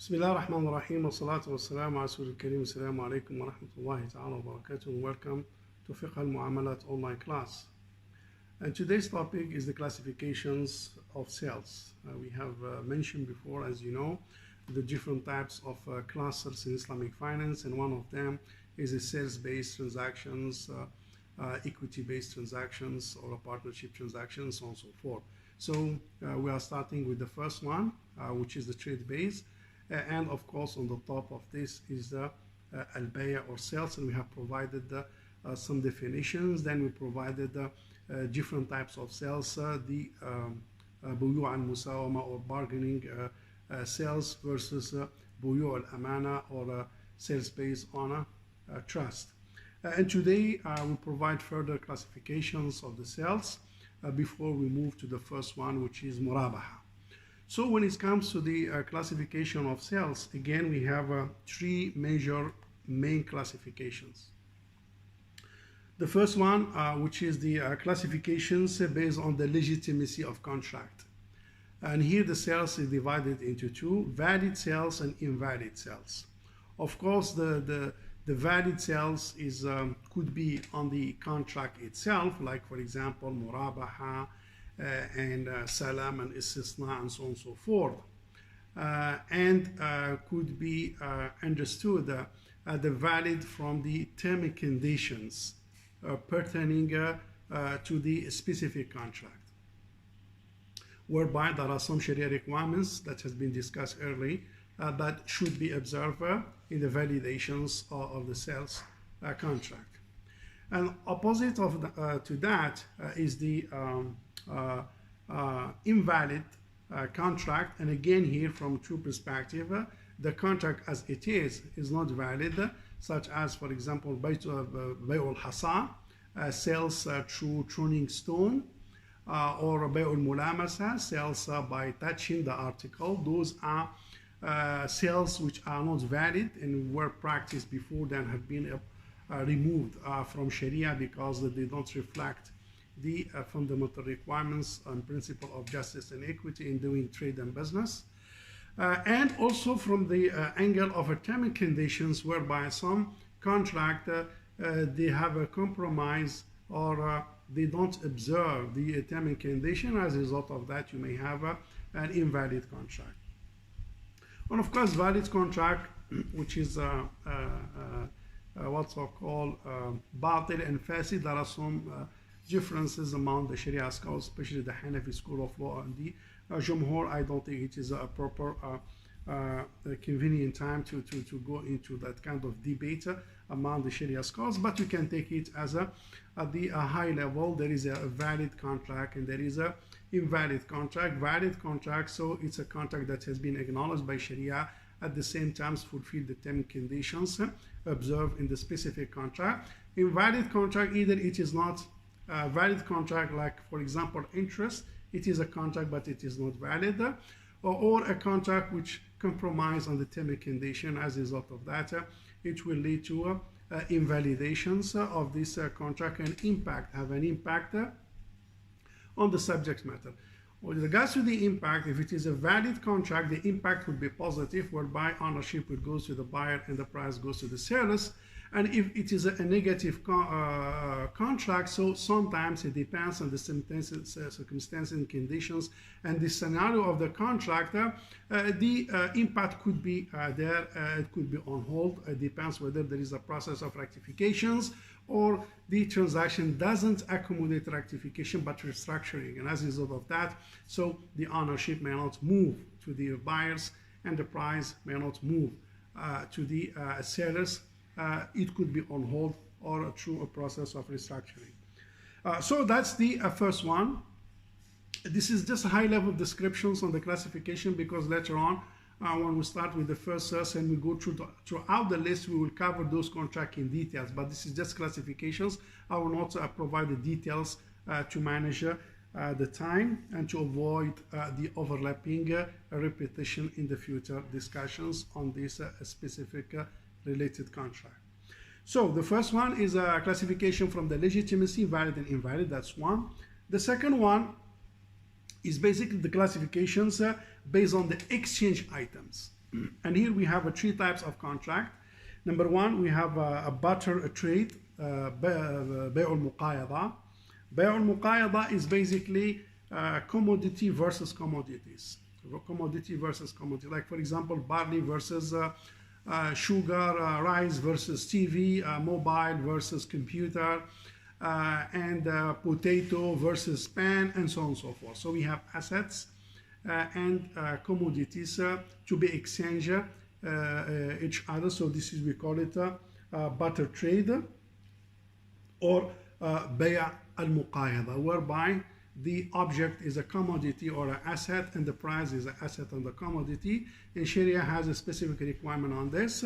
بسم الله الرحمن الرحيم والصلاة والسلام على رسول الكريم. السلام عليكم ورحمة الله تعالى وبركاته. Welcome to Fiqh al-Muamalat online class. And today's topic is the classifications of sales. We have mentioned before, as you know, the different types of clusters in Islamic finance, and one of them is the sales-based transactions, equity-based transactions, or a partnership transactions, so on and so forth. So we are starting with the first one, which is the trade-based. And of course, on the top of this is the al-bay' or sales, and we have provided some definitions. Then we provided different types of sales, the buyu' al-musawama or bargaining sales versus buyu' al-amana or sales based on a trust. And today we provide further classifications of the sales before we move to the first one, which is murabaha. So when it comes to the classification of sales, again, we have three major main classifications. The first one, which is the classifications based on the legitimacy of contract. And here the sales is divided into two, valid sales and invalid sales. Of course, the valid sales is could be on the contract itself, like for example, murabaha, and salam and istisna and so on and so forth, and could be understood the valid from the term and conditions pertaining to the specific contract, whereby there are some Sharia requirements that has been discussed earlier that should be observed in the validations of the sales contract. And opposite of to that is the invalid contract, and again here from two perspectives, the contract as it is not valid, such as for example bay'ul hasa, sales through turning stone, or bay'ul mulamasa, sales by touching the article. Those are sales which are not valid and were practiced before then have been removed from Sharia because they don't reflect the fundamental requirements and principle of justice and equity in doing trade and business. And also from the angle of a term and conditions, whereby some contract they have a compromise or they don't observe the term and condition. As a result of that, you may have an invalid contract. And of course, valid contract, which is what's called batil and fasid. There are some differences among the Sharia scholars, especially the Hanafi school of law and the Jumhur. I don't think it is a proper convenient time to go into that kind of debate among the Sharia scholars, but we can take it as at the high level. There is a valid contract and there is a invalid contract. Valid contract, so it's a contract that has been acknowledged by Sharia, at the same time fulfill the term conditions observed in the specific contract. Invalid contract, either it is not a valid contract, like for example interest, it is a contract but it is not valid, or a contract which compromise on the term and condition. As a result of that, it will lead to invalidations of this contract and have an impact on the subject matter. With regards to the impact, if it is a valid contract, the impact would be positive, whereby ownership will go to the buyer and the price goes to the sellers. And if it is a negative contract, so sometimes it depends on the circumstances and conditions and the scenario of the contract, the impact could be there, it could be on hold. It depends whether there is a process of rectifications or the transaction doesn't accommodate rectification but restructuring. And as a result of that, so the ownership may not move to the buyers and the price may not move to the sellers. It could be on hold or through a process of restructuring. So that's the first one. This is just high-level descriptions on the classification, because later on, when we start with the first source and we go throughout the list, we will cover those contracts in details. But this is just classifications. I will not provide the details to manage the time and to avoid the overlapping repetition in the future discussions on this specific related contract. So the first one is a classification from the legitimacy, valid and invalid. That's one. The second one is basically the classifications based on the exchange items. And here we have three types of contract. Number one, we have a barter trade, بيع المقايضة. بيع المقايضة is basically commodity versus commodities. Commodity versus commodity. Like for example, barley versus sugar, rice versus TV, mobile versus computer, and potato versus pan, and so on and so forth. So we have assets and commodities to be exchanged each other. So this is, we call it barter trade, or بيع المقايضة, whereby the object is a commodity or an asset and the price is an asset and the commodity. And Sharia has a specific requirement on this.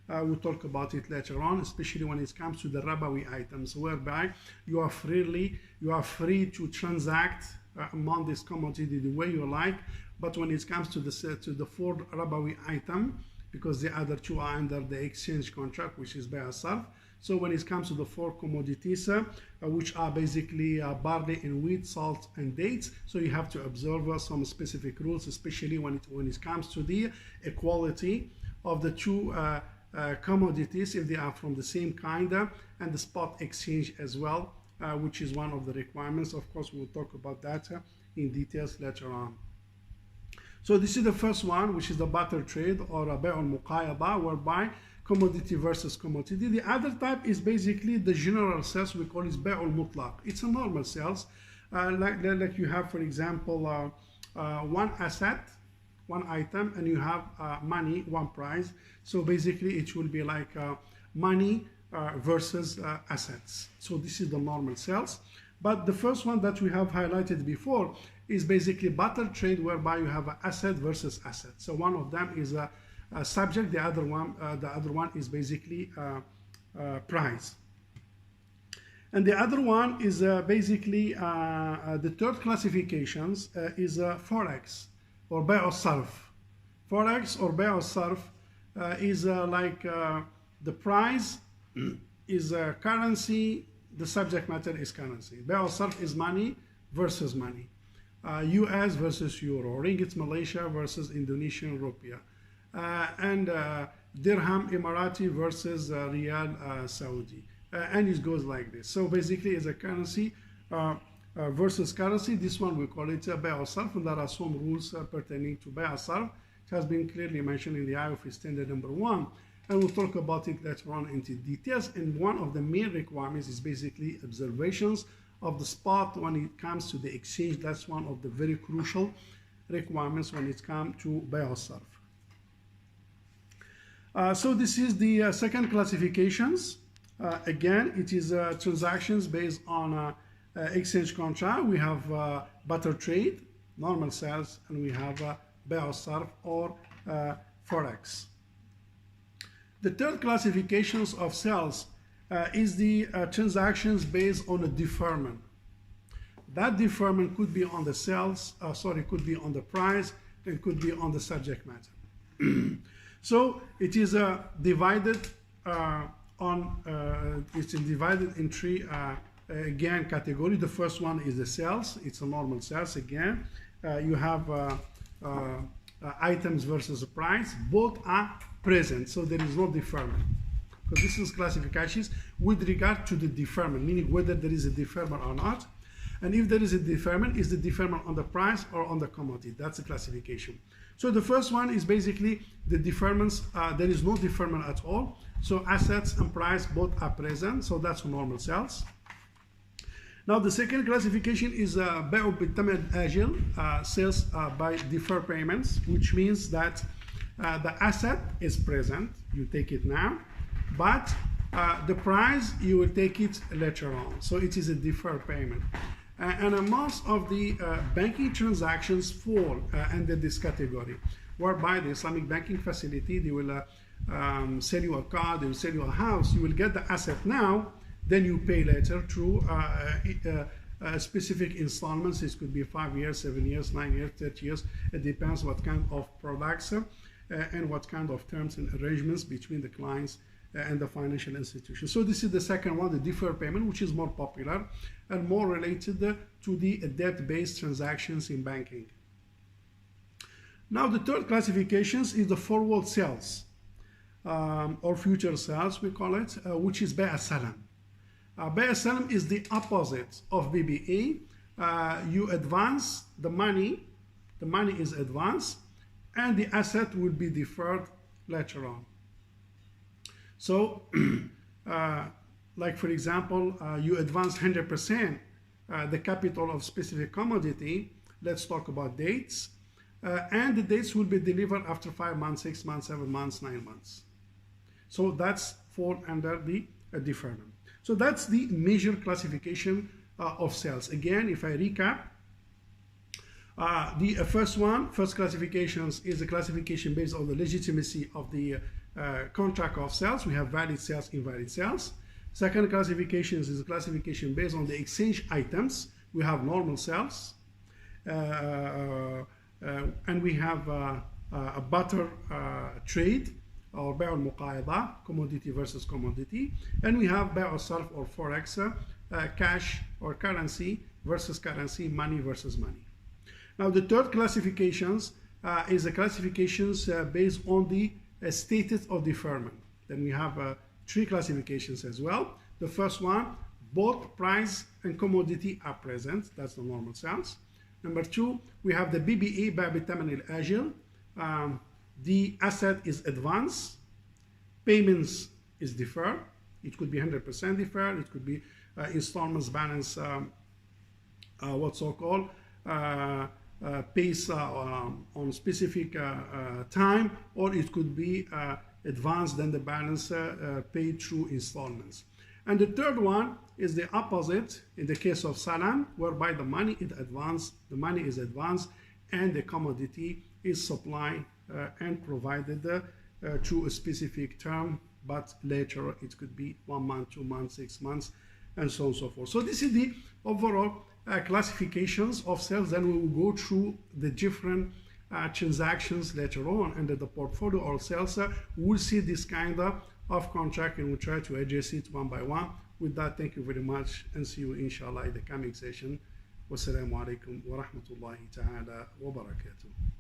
We'll talk about it later on, especially when it comes to the rabawi items, whereby you are free to transact among this commodity the way you like. But when it comes to the fourth rabawi item, because the other two are under the exchange contract, which is bay' al-sarf. So when it comes to the four commodities, which are basically barley and wheat, salt and dates, so you have to observe some specific rules, especially when it comes to the equality of the two commodities, if they are from the same kind, and the spot exchange as well, which is one of the requirements. Of course, we'll talk about that in details later on. So this is the first one, which is the barter trade, or bay' al-muqayada, whereby commodity versus commodity. The other type is basically the general sales. We call it bay' al-mutlaq. It's a normal sales, like you have, for example, one asset, one item, and you have money, one price. So basically it will be like money versus assets. So this is the normal sales. But the first one that we have highlighted before is basically barter trade, whereby you have an asset versus asset. So one of them is a subject, the other one is basically price. And the other one is basically the third classifications is forex, or bay' al-sarf. Forex or bay' al-sarf is like the price is currency, the subject matter is currency. Bay' al-sarf is money versus money. US versus Euro, Ringgit Malaysia versus Indonesian Rupiah, and Dirham Emirati versus Riyal Saudi, and it goes like this. So basically it's a currency versus currency. This one we call it bay' al-sarf, and there are some rules pertaining to bay' al-sarf. It has been clearly mentioned in the IOF standard number 1, and we'll talk about it later on into details. And one of the main requirements is basically observations of the spot when it comes to the exchange. That's one of the very crucial requirements when it comes to bay' al-sarf. So this is the second classifications. Again, it is transactions based on exchange contract. We have barter trade, normal sales, and we have bay' al-sarf, or forex. The third classifications of sales is the transactions based on a deferment. That deferment could be on the sales, could be on the price, and could be on the subject matter. So it is divided it's divided in three again categories. The first one is the sales. It's a normal sales. Again, you have items versus price. Both are present, so there is no deferment. Because this is classifications with regard to the deferment, meaning whether there is a deferment or not. And if there is a deferment, is the deferment on the price or on the commodity? That's the classification. So the first one is basically the deferments. There is no deferment at all. So assets and price both are present. So that's normal sales. Now the second classification is bay' bil-thaman ajil, sales by deferred payments, which means that the asset is present, you take it now, but the price you will take it later on. So it is a deferred payment. And most of the banking transactions fall under this category, whereby the Islamic banking facility, they will sell you a car, they will sell you a house, you will get the asset now, then you pay later through specific installments. It could be 5 years, 7 years, 9 years, 30 years. It depends what kind of products and what kind of terms and arrangements between the clients and the financial institution. So this is the second one, the deferred payment, which is more popular and more related to the debt-based transactions in banking. Now the third classifications is the forward sales or future sales, we call it, which is Bay' Salam. Bay' Salam is the opposite of BBA. You advance the money is advanced, and the asset will be deferred later on. So, like for example, you advance 100% the capital of specific commodity. Let's talk about dates. And the dates will be delivered after 5 months, 6 months, 7 months, 9 months. So that's fall under the deferment. So that's the major classification of sales. Again, if I recap, the first classifications is a classification based on the legitimacy of the contract of sales. We have valid sales, invalid sales. Second classification is a classification based on the exchange items. We have normal sales, and we have a barter trade, or bay' al-muqayada, commodity versus commodity, and we have bay' al-sarf or forex, cash or currency versus currency, money versus money. Now the third classifications is the classifications based on the status of deferment. Then we have 3 classifications as well. The first one, both price and commodity are present. That's the normal sales. Number 2, we have the BBA, Bay' Bit-Thaman Al-Ajil. The asset is advanced, payments is deferred. It could be 100% deferred. It could be installments balance, what's so called, pays on specific time, or it could be advanced, then the balance paid through installments. And the third one is the opposite in the case of Salam, whereby the money is advanced, and the commodity is supplied and provided through a specific term, but later it could be 1 month, 2 months, 6 months, and so on and so forth. So this is the overall classifications of sales. Then we will go through the different transactions later on under the portfolio or sales. We'll see this kind of contract, and we'll try to address it one by one. With that, thank you very much, and see you inshallah in the coming session. Wassalamu alaikum wa rahmatullahi ta'ala wa barakatuh.